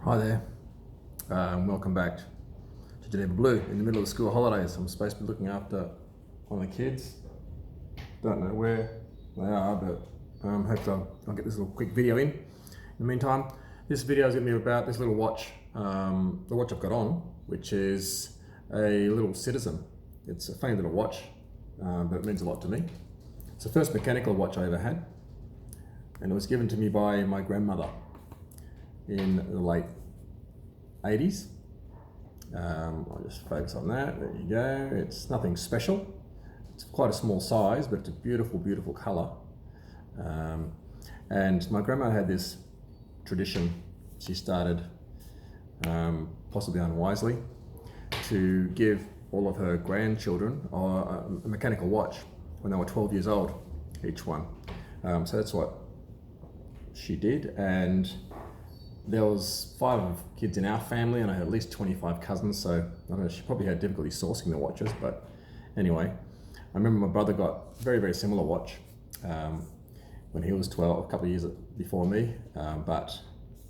Hi there, welcome back to Geneva Blue. In the middle of the school holidays, I'm supposed to be looking after one of the kids. Don't know where they are, but hopefully I'll get this little quick video in. In the meantime, this video is going to be about this little watch, the watch I've got on, which is a little Citizen. It's a funny little watch, but it means a lot to me. It's the first mechanical watch I ever had, and it was given to me by my grandmother in the late 80s. I'll just focus on that. There you go. It's nothing special. It's quite a small size, but it's a beautiful, beautiful color. And my grandma had this tradition she started, possibly unwisely, to give all of her grandchildren a mechanical watch when they were 12 years old, each one. So that's what she did, and there was 5 kids in our family, and I had at least 25 cousins, so I don't know, she probably had difficulty sourcing the watches, but anyway, I remember my brother got a very, very similar watch when he was 12, a couple of years before me, but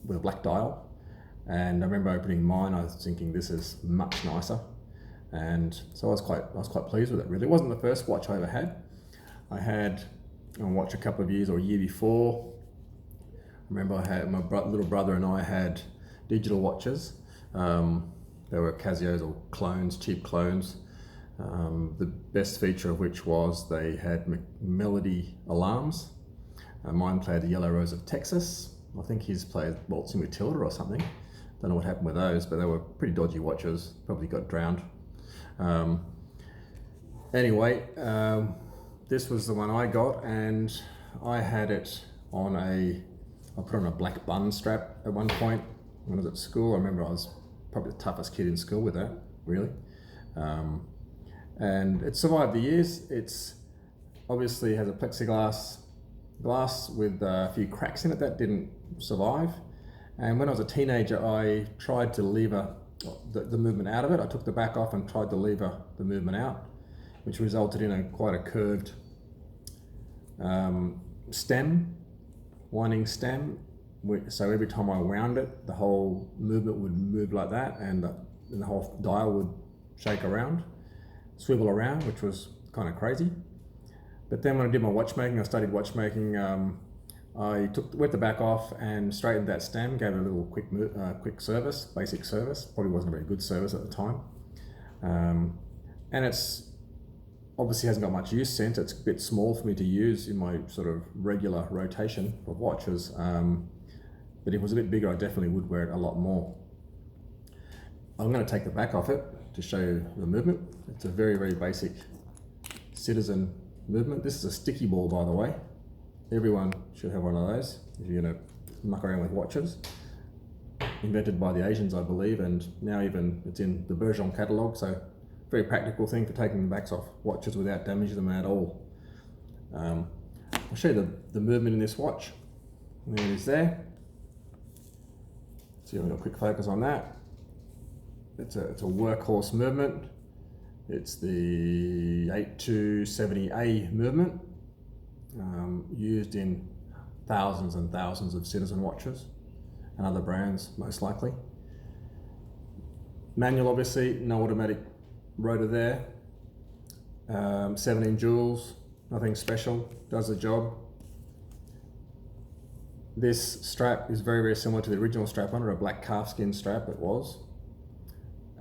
with a black dial, and I remember opening mine, I was thinking this is much nicer, and so I was quite pleased with it, really. It wasn't the first watch I ever had. I had a watch a couple of years or a year before. I remember I had my little brother and I had digital watches. They were Casios or clones, cheap clones. The best feature of which was they had melody alarms. Mine played the Yellow Rose of Texas. I think his played Waltzing Matilda or something. Don't know what happened with those, but they were pretty dodgy watches. Probably got drowned. Anyway, this was the one I got, and I had it on I put on a black bun strap at one point when I was at school. I remember I was probably the toughest kid in school with that, really. And it survived the years. It's obviously has a plexiglass glass with a few cracks in it that didn't survive. And when I was a teenager, I tried to lever the movement out of it. I took the back off and tried to lever the movement out, which resulted in quite a curved winding stem. So every time I wound it, the whole movement would move like that, and the whole dial would shake around, swivel around, which was kind of crazy. But then when I did my watchmaking, I studied watchmaking, I wet the back off and straightened that stem, gave it a little quick service, basic service. Probably wasn't a very good service at the time. And it's obviously hasn't got much use since. It's a bit small for me to use in my sort of regular rotation of watches. But if it was a bit bigger, I definitely would wear it a lot more. I'm going to take the back off it to show you the movement. It's a very, very basic Citizen movement. This is a sticky ball, by the way. Everyone should have one of those if you're going to muck around with watches. Invented by the Asians, I believe, and now even it's in the Bergeron catalogue, so very practical thing for taking the backs off watches without damaging them at all. I'll show you the movement in this watch. There it is there. So you have a quick focus on that. It's a workhorse movement. It's the 8270A movement, used in thousands and thousands of Citizen watches and other brands, most likely. Manual, obviously, no automatic rotor there. 17 jewels, nothing special, does the job. This strap is very, very similar to the original strap under a black calfskin strap. It was.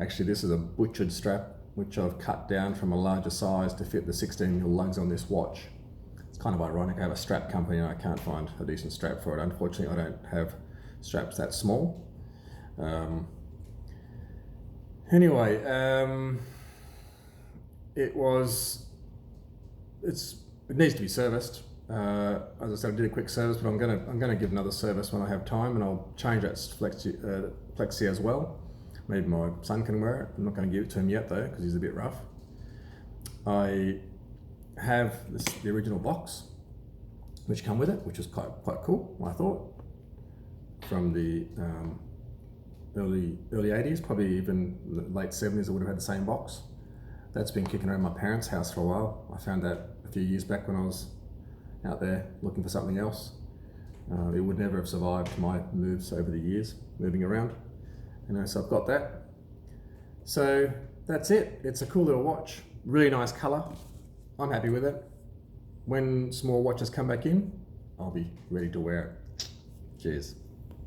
Actually, this is a butchered strap, which I've cut down from a larger size to fit the 16mm lugs on this watch. It's kind of ironic. I have a strap company and I can't find a decent strap for it. Unfortunately, I don't have straps that small. Anyway, it needs to be serviced. As I said, I did a quick service, but I'm gonna give another service when I have time, and I'll change that plexi as well. Maybe my son can wear it. I'm not going to give it to him yet though, because he's a bit rough. I have the original box, which come with it, which is quite cool, I thought, from the early 80s, probably even the late 70s. I would have had the same box. That's been kicking around my parents' house for a while. I found that a few years back when I was out there looking for something else. It would never have survived my moves over the years, moving around. So I've got that. So that's it. It's a cool little watch. Really nice color. I'm happy with it. When small watches come back in, I'll be ready to wear it. Cheers.